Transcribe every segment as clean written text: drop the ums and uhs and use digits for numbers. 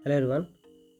Hello everyone,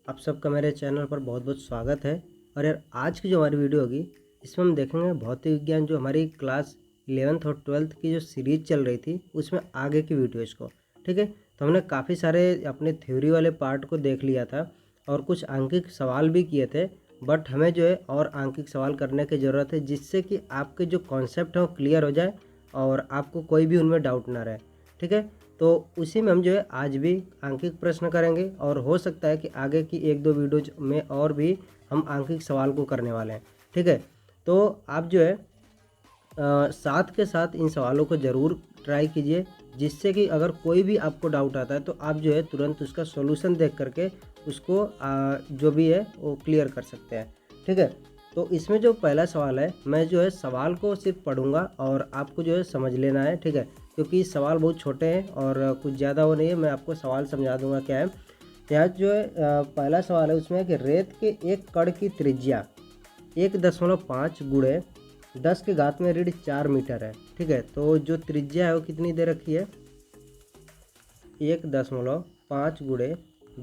आप सबका मेरे चैनल पर बहुत बहुत स्वागत है। और यार आज की जो हमारी वीडियो होगी इसमें हम देखेंगे भौतिक विज्ञान जो हमारी क्लास 11th और 12th की जो सीरीज चल रही थी उसमें आगे की वीडियोज़ को। ठीक है, तो हमने काफ़ी सारे अपने थ्योरी वाले पार्ट को देख लिया था और कुछ आंकिक सवाल भी किए थे। बट हमें जो है और आंकिक सवाल करने की ज़रूरत है जिससे कि आपके जो कॉन्सेप्ट है वो क्लियर हो जाए और आपको कोई भी उनमें डाउट ना रहे। ठीक है, तो उसी में हम जो है आज भी आंकिक प्रश्न करेंगे और हो सकता है कि आगे की एक दो वीडियोज में और भी हम आंकिक सवाल को करने वाले हैं। ठीक है, तो आप जो है साथ के साथ इन सवालों को ज़रूर ट्राई कीजिए जिससे कि अगर कोई भी आपको डाउट आता है तो आप जो है तुरंत उसका सॉल्यूशन देख करके उसको जो भी है वो क्लियर कर सकते हैं। ठीक है, तो इसमें जो पहला सवाल है मैं जो है सवाल को सिर्फ पढ़ूंगा और आपको जो है समझ लेना है। ठीक है, क्योंकि सवाल बहुत छोटे हैं और कुछ ज़्यादा वो नहीं है, मैं आपको सवाल समझा दूंगा क्या है। यहाँ जो है पहला सवाल है उसमें कि रेत के एक कण की त्रिज्या 1.5 गुणे 10 के घात में ऋण 4 मीटर है। ठीक है, तो जो त्रिज्या है वो कितनी दे रखी है, 1.5 गुणे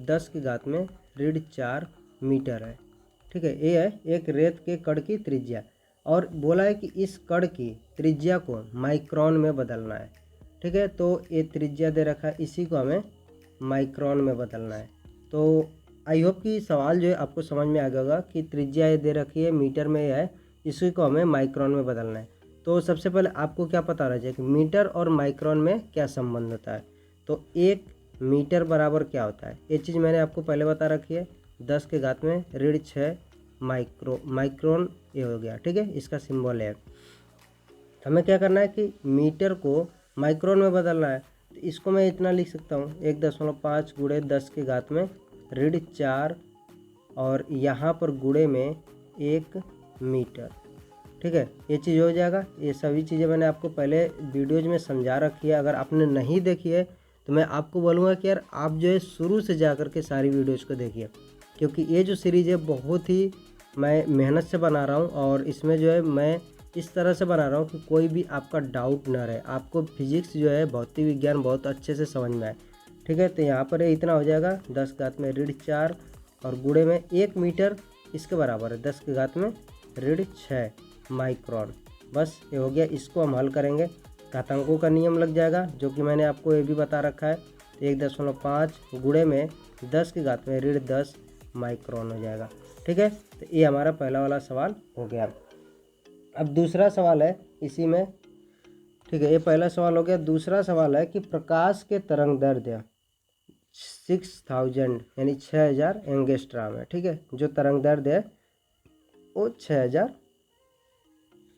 10 के घात में ऋण 4 मीटर है। ठीक है, ये है एक रेत के कण की त्रिज्या और बोला है कि इस कण की त्रिज्या को माइक्रोन में बदलना है। ठीक है, तो ये त्रिज्या दे रखा है, इसी को हमें माइक्रोन में बदलना है। तो आई होप कि सवाल जो है आपको समझ में आ गया होगा कि त्रिज्या ये दे रखी है, मीटर में है, इसी को हमें माइक्रोन में बदलना है। तो सबसे पहले आपको क्या पता रहना चाहिए कि मीटर और माइक्रोन में क्या संबंध होता है। तो एक मीटर बराबर क्या होता है, ये चीज़ मैंने आपको पहले बता रखी है, 10 के घात में ऋण 6 माइक्रोन ये हो गया। ठीक है, इसका सिंबल है। हमें क्या करना है कि मीटर को माइक्रोन में बदलना है। तो इसको मैं इतना लिख सकता हूँ, 1.5 गुणे 10 के घात में ऋण 4 और यहाँ पर गुणे में 1 मीटर। ठीक है, ये चीज़ हो जाएगा। ये सभी चीज़ें मैंने आपको पहले वीडियोज में समझा रखी है, अगर आपने नहीं देखी है तो मैं आपको बोलूँगा कि यार आप जो है शुरू से जा कर के सारी वीडियोज़ को देखिए, क्योंकि ये जो सीरीज़ है बहुत ही मैं मेहनत से बना रहा हूँ और इसमें जो है मैं इस तरह से बना रहा हूँ कि कोई भी आपका डाउट ना रहे, आपको फिजिक्स जो है भौतिक विज्ञान बहुत अच्छे से समझ में आए। ठीक है, तो यहाँ पर इतना हो जाएगा, 10 घात में ऋण 4 और गुणे में 1 मीटर, इसके बराबर है 10 के घात में ऋण 6 माइक्रोन। बस ये हो गया, इसको हम हल करेंगे, घातांकों का नियम लग जाएगा जो कि मैंने आपको ये भी बता रखा है। 1.5 गुणे में 10 की घात में ऋण 10 माइक्रोन हो जाएगा। ठीक है, तो ये हमारा पहला वाला सवाल हो गया। अब दूसरा सवाल है इसी में। ठीक है, ये पहला सवाल हो गया। दूसरा सवाल है कि प्रकाश के तरंग दैर्ध्य 6000 यानी 6000 एंगस्ट्राम है। ठीक है, जो तरंग दैर्ध्य है वो 6000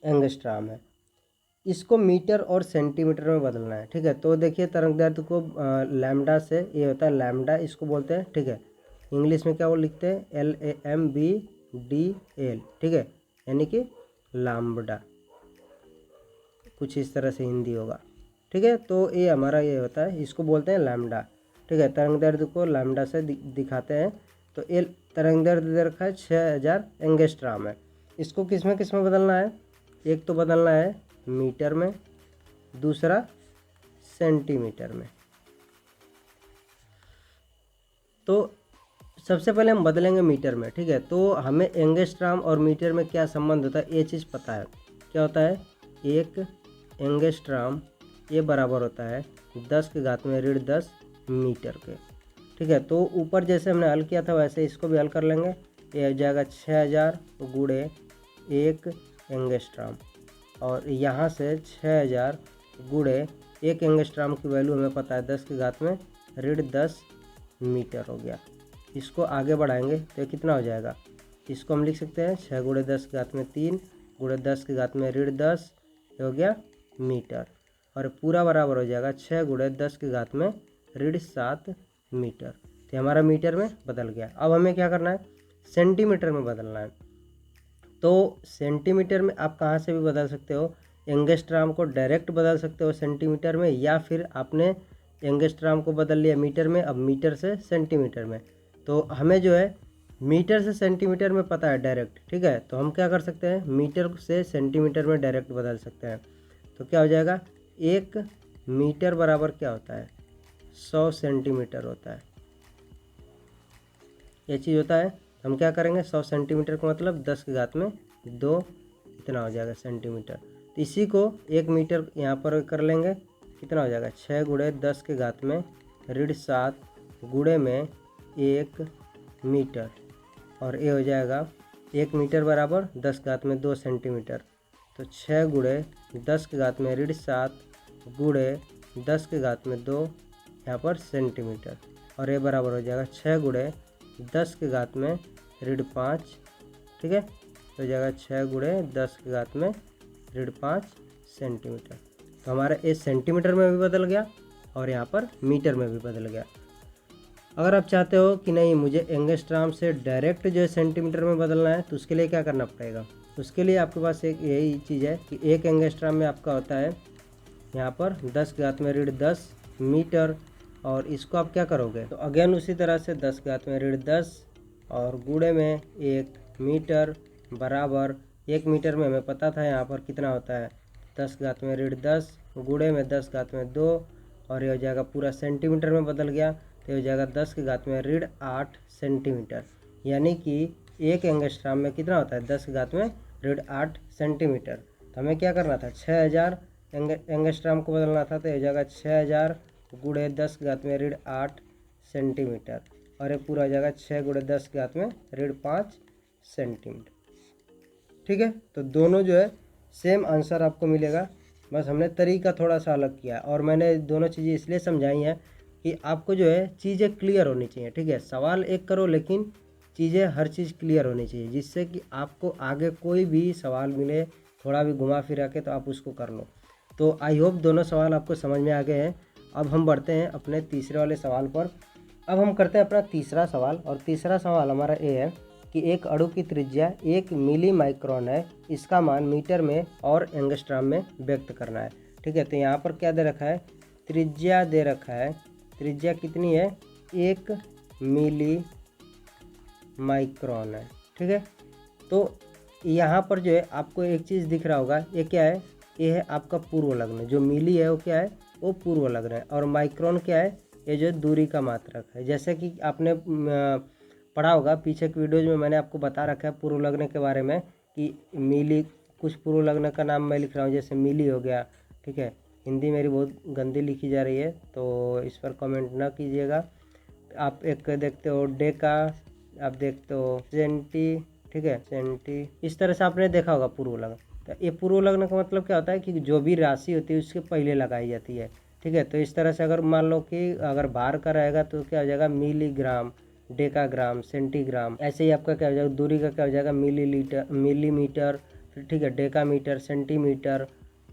एंगस्ट्राम है, इसको मीटर और सेंटीमीटर में बदलना है। ठीक है, तो देखिए तरंग दैर्ध्य को लैम्डा से, ये होता है लैम्डा, इसको बोलते हैं। ठीक है, इंग्लिश में क्या वो लिखते हैं, LAMBDA। ठीक है, यानी कि लैम्बडा, कुछ इस तरह से हिंदी होगा। ठीक है, तो ये हमारा ये होता है, इसको बोलते हैं लैम्डा। ठीक है, तरंग दैर्ध्य को लैम्डा से दिखाते हैं। तो ये तरंग दैर्ध्य दे रखा है 6000 एंगस्ट्राम है, इसको किस में बदलना है, एक तो बदलना है मीटर में, दूसरा सेंटीमीटर में। तो सबसे पहले हम बदलेंगे मीटर में। ठीक है, तो हमें एंगस्ट्राम और मीटर में क्या संबंध होता है ये चीज़ पता है। क्या होता है, एक एंगस्ट्राम ये बराबर होता है 10 के घात में ऋण 10 मीटर के। ठीक है, तो ऊपर जैसे हमने हल किया था वैसे इसको भी हल कर लेंगे। ये हो जाएगा 6000 गुणे 1 एंगस्ट्राम और यहाँ से 6000 गुणे 1 एंगस्ट्राम की वैल्यू हमें पता है 10 की घात में ऋण 10 मीटर हो गया। इसको आगे बढ़ाएंगे तो कितना हो जाएगा, इसको हम लिख सकते हैं 6 गुणे 10 की घात में 3 गुणे 10 की घात में ऋण 10 हो गया मीटर, और पूरा बराबर हो जाएगा 6 गुणे 10 की घात में ऋण 7 मीटर। तो हमारा मीटर में बदल गया। अब हमें क्या करना है, सेंटीमीटर में बदलना है। तो सेंटीमीटर में आप कहाँ से भी बदल सकते हो, एंगस्ट्राम को डायरेक्ट बदल सकते हो सेंटीमीटर में, या फिर आपने एंगस्ट्राम को बदल लिया मीटर में, अब मीटर से सेंटीमीटर में। तो हमें जो है मीटर से सेंटीमीटर में पता है डायरेक्ट। ठीक है, तो हम क्या कर सकते हैं, मीटर से सेंटीमीटर में डायरेक्ट बदल सकते हैं। तो क्या हो जाएगा, 1 मीटर बराबर क्या होता है, 100 सेंटीमीटर होता है। ये चीज़ होता है। हम क्या करेंगे, 100 सेंटीमीटर का मतलब 10 की घात में 2 इतना हो जाएगा सेंटीमीटर। तो इसी को 1 मीटर यहाँ पर कर लेंगे, कितना हो जाएगा 6 गुणे 10 की घात में ऋण 7 गुणे में 1 मीटर। और ये हो जाएगा 1 मीटर बराबर 10 की घात में 2 सेंटीमीटर। तो 6 गुणे 10 की घात में ऋण 7 गुणे 10 की घात में 2 यहाँ पर सेंटीमीटर। और ये बराबर हो जाएगा 6 गुणे 10 की घात में ऋण 5। ठीक है, तो हो जाएगा 6 गुणे 10 की घात में ऋण 5 सेंटीमीटर। तो हमारा ये सेंटीमीटर में भी बदल गया और यहाँ पर मीटर में भी बदल गया। अगर आप चाहते हो कि नहीं मुझे एंगस्ट्राम से डायरेक्ट जो है सेंटीमीटर में बदलना है, तो उसके लिए क्या करना पड़ेगा, उसके लिए आपके पास एक यही चीज़ है कि 1 एंगस्ट्राम में आपका होता है यहाँ पर 10 की घात में ऋण 10 मीटर। और इसको आप क्या करोगे, तो अगेन उसी तरह से 10 की घात में ऋण 10 और गुणे में 1 मीटर बराबर 1 मीटर में हमें पता था यहाँ पर कितना होता है 10 की घात में ऋण 10 गुणे में 10 की घात में 2। और ये हो जाएगा पूरा सेंटीमीटर में बदल गया, तो हो जाएगा 10 की घात में ऋण 8 सेंटीमीटर। यानी कि 1 एंगस्ट्राम में कितना होता है 10 की घात में ऋण 8 सेंटीमीटर। तो हमें क्या करना था 6000 एंगस्ट्राम को बदलना था, तो हो जाएगा 6000 गुणे 10 की घात में ऋण 8 सेंटीमीटर। और ये पूरा हो जाएगा 6 गुणे 10 की घात में ऋण 5 सेंटीमीटर। ठीक है, तो दोनों जो है सेम आंसर आपको मिलेगा, बस हमने तरीका थोड़ा सा अलग किया। और मैंने दोनों चीज़ें इसलिए समझाई हैं कि आपको जो है चीज़ें क्लियर होनी चाहिए। ठीक है, सवाल एक करो लेकिन चीज़ें हर चीज़ क्लियर होनी चाहिए, जिससे कि आपको आगे कोई भी सवाल मिले थोड़ा भी घुमा फिरा के तो आप उसको कर लो। तो आई होप दोनों सवाल आपको समझ में आ गए हैं। अब हम बढ़ते हैं अपने तीसरे वाले सवाल पर। अब हम करते हैं अपना तीसरा सवाल, और तीसरा सवाल हमारा ये है कि एक अणु की त्रिज्या 1 मिली माइक्रोन है, इसका मान मीटर में और एंगस्ट्राम में व्यक्त करना है। ठीक है, तो यहाँ पर क्या दे रखा है, त्रिज्या दे रखा है। त्रिज्या कितनी है, 1 मिली माइक्रोन है। ठीक है, तो यहाँ पर जो है आपको एक चीज़ दिख रहा होगा, ये क्या है, ये है आपका पूर्व लग्न। जो मिली है वो क्या है, वो पूर्व लग्न है। और माइक्रोन क्या है, ये जो दूरी का मात्रक है। जैसे कि आपने पढ़ा होगा पीछे की वीडियोज में, मैंने आपको बता रखा है पूर्व लग्न के बारे में कि मिली, कुछ पूर्व लग्न का नाम मैं लिख रहा हूँ, जैसे मिली हो गया। ठीक है, हिंदी मेरी बहुत गंदी लिखी जा रही है तो इस पर कमेंट ना कीजिएगा। आप एक देखते हो डेका, आप देखते हो सेंटी। ठीक है, सेंटी, इस तरह से आपने देखा होगा पूर्व लग्न। तो ये पूर्व लग्न का मतलब क्या होता है कि जो भी राशि होती है उसके पहले लगाई जाती है। ठीक है, तो इस तरह से अगर मान लो कि अगर बाहर का रहेगा तो क्या हो जाएगा मिलीग्राम, डेकाग्राम, सेंटीग्राम। ऐसे ही आपका क्या हो जाएगा दूरी का क्या हो जाएगा मिलीलीटर, मिलीमीटर। फिर ठीक है, डेकामीटर, सेंटीमीटर।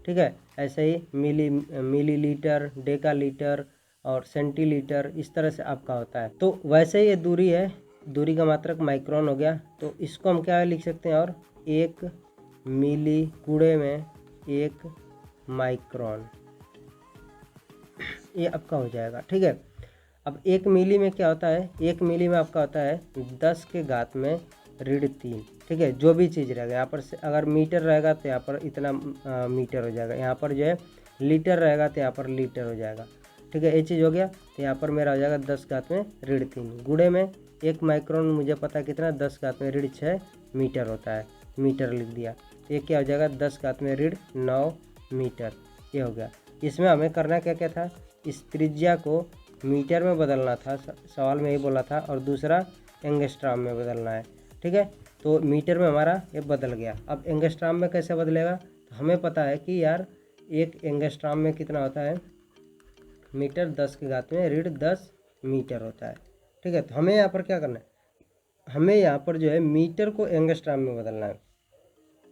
ठीक है, ऐसे ही मिलीलीटर, डेकालीटर और सेंटीलीटर, इस तरह से आपका होता है। तो वैसे ही ये दूरी है, दूरी का मात्रक माइक्रोन हो गया। तो इसको हम क्या लिख सकते हैं, और 1 मिली गुणे में 1 माइक्रोन, ये आपका हो जाएगा। ठीक है, अब 1 मिली में क्या होता है, 1 मिली में आपका होता है 10 के घात में ऋण 3। ठीक है, जो भी चीज़ रहेगा यहाँ पर, अगर मीटर रहेगा तो यहाँ पर इतना मीटर हो जाएगा, यहाँ पर जो है लीटर रहेगा तो यहाँ पर लीटर हो जाएगा। ठीक है, ये चीज़ हो गया। तो यहाँ पर मेरा हो जाएगा 10 घात में ऋण 3 गुणे में 1 माइक्रोन, मुझे पता है कितना 10 घात में ऋण 6 मीटर होता है, मीटर लिख दिया। तो ये क्या हो जाएगा 10 घात में ऋण 9 मीटर, ये हो गया। इसमें हमें करना क्या क्या था, इस त्रिज्या को मीटर में बदलना था, सवाल में यही बोला था, और दूसरा एंगस्ट्राम में बदलना है। ठीक है, तो मीटर में हमारा ये बदल गया। अब एंगस्ट्राम में कैसे बदलेगा, तो हमें पता है कि यार 1 एंगस्ट्राम में कितना होता है मीटर, 10 की घात में ऋण 10 मीटर होता है। ठीक है, तो हमें यहाँ पर क्या करना है, हमें यहाँ पर जो है मीटर को एंगस्ट्राम में बदलना है।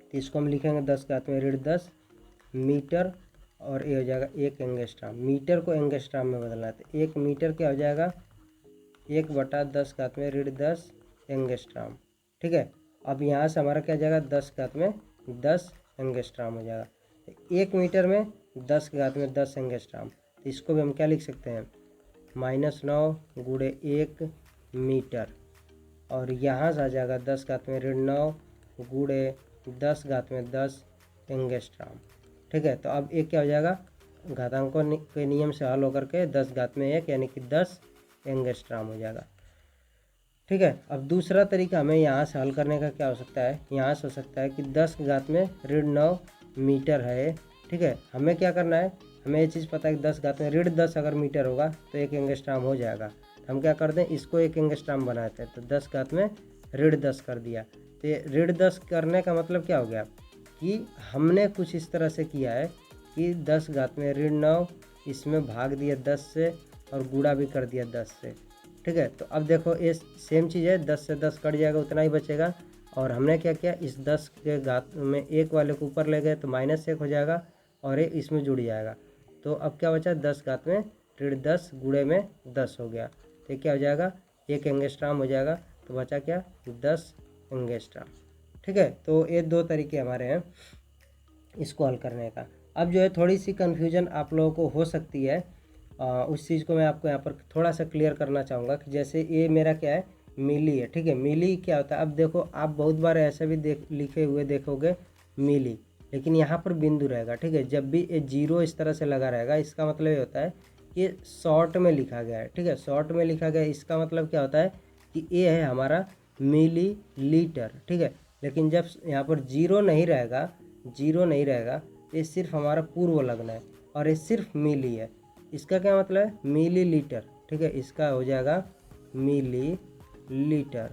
तो इसको हम लिखेंगे 10 की घात में ऋण 10 मीटर, और ये हो जाएगा 1 एंगस्ट्राम। मीटर को एंगस्ट्राम में बदलना है, तो 1 मीटर क्या हो जाएगा 1/10 की घात में ऋण 10 एंगस्ट्राम। ठीक है, अब यहाँ से हमारा क्या हो जाएगा 10 की घात में 10 एंगस्ट्राम हो जाएगा। तो 1 मीटर में 10 की घात में 10 एंगस्ट्राम। तो इसको भी हम क्या लिख सकते हैं, -9 गुणे 1 मीटर। और यहाँ से आ जाएगा 10 घात में ऋण 9 गुणे 10 घात में 10 एंगस्ट्राम। ठीक है, तो अब एक क्या हो जाएगा, घातांकों के नियम से हल होकर के 10 घात में 1 यानी कि 10 एंगस्ट्राम हो जाएगा। ठीक है। अब दूसरा तरीका हमें यहाँ से हल करने का क्या हो सकता है, यहाँ से हो सकता है कि 10 की घात में ऋण 9 मीटर है। ठीक है, हमें क्या करना है, हमें ये चीज़ पता है कि 10 घात में ऋण 10 अगर मीटर होगा तो 1 एंगस्ट्राम हो जाएगा। हम क्या करते हैं, इसको 1 एंगस्ट्राम बनाते हैं, तो 10 घात में ऋण 10 कर दिया। तो ये ऋण 10 करने का मतलब क्या हो गया कि हमने कुछ इस तरह से किया है कि 10 घात में ऋण 9 इसमें भाग दिया 10 से और गुणा भी कर दिया 10 से। ठीक है, तो अब देखो ये सेम चीज़ है, 10 से 10 कट जाएगा, उतना ही बचेगा। और हमने क्या किया, इस 10 के घात में एक वाले को ऊपर ले गए तो -1 हो जाएगा और ये इसमें जुड़ जाएगा। तो अब क्या बचा, 10 घात में ऋण 10 गुणे में 10 हो गया। तो क्या हो जाएगा, 1 एंगस्ट्राम हो जाएगा। तो बचा क्या, 10 एंगस्ट्राम। ठीक है, तो ये 2 तरीके हमारे हैं इसको हल करने का। अब जो है थोड़ी सी कन्फ्यूजन आप लोगों को हो सकती है, उस चीज़ को मैं आपको यहाँ पर थोड़ा सा क्लियर करना चाहूँगा कि जैसे ये मेरा क्या है, मिली है। ठीक है, मिली क्या होता है, अब देखो आप बहुत बार ऐसे भी लिखे हुए देखोगे मिली, लेकिन यहाँ पर बिंदु रहेगा। ठीक है, जब भी ये 0 इस तरह से लगा रहेगा इसका मतलब ये होता है कि शॉर्ट में लिखा गया है। ठीक है, शॉर्ट में लिखा गया है, इसका मतलब क्या होता है कि ये है हमारा मिली लीटर। ठीक है, लेकिन जब यहाँ पर 0 नहीं रहेगा, 0 नहीं रहेगा, ये सिर्फ हमारा पूर्व लग्न है और ये सिर्फ मिली है। इसका क्या मतलब है, मिली लीटर। ठीक है, इसका हो जाएगा मिली लीटर।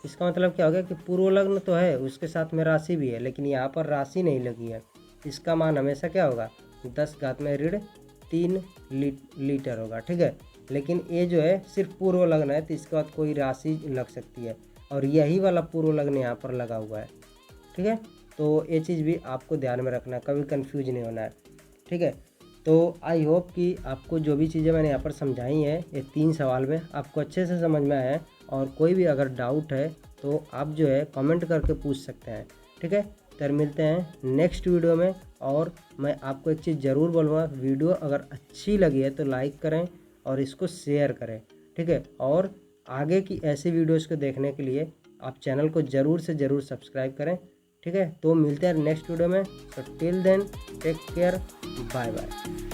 इसका मतलब क्या हो गया कि पूर्व लग्न तो है, उसके साथ में राशि भी है, लेकिन यहाँ पर राशि नहीं लगी है। इसका मान हमेशा क्या होगा, 10 घात में ऋण 3 लीटर होगा। ठीक है, लेकिन ये जो है सिर्फ पूर्व लग्न है, तो इसके बाद कोई राशि लग सकती है और यही वाला पूर्व लग्न यहाँ पर लगा हुआ है। ठीक है, तो ये चीज़ भी आपको ध्यान में रखना है, कभी कंफ्यूज नहीं होना है। ठीक है, तो आई होप कि आपको जो भी चीज़ें मैंने यहाँ पर समझाई हैं ये 3 सवाल में आपको अच्छे से समझ में आया है। और कोई भी अगर डाउट है तो आप जो है कमेंट करके पूछ सकते हैं। ठीक है, तो मिलते हैं नेक्स्ट वीडियो में। और मैं आपको एक चीज़ ज़रूर बोलूँगा, वीडियो अगर अच्छी लगी है तो लाइक करें और इसको शेयर करें। ठीक है, और आगे की ऐसी वीडियोज़ को देखने के लिए आप चैनल को ज़रूर से ज़रूर सब्सक्राइब करें। ठीक है, तो मिलते हैं नेक्स्ट वीडियो में। So till then take care, bye bye.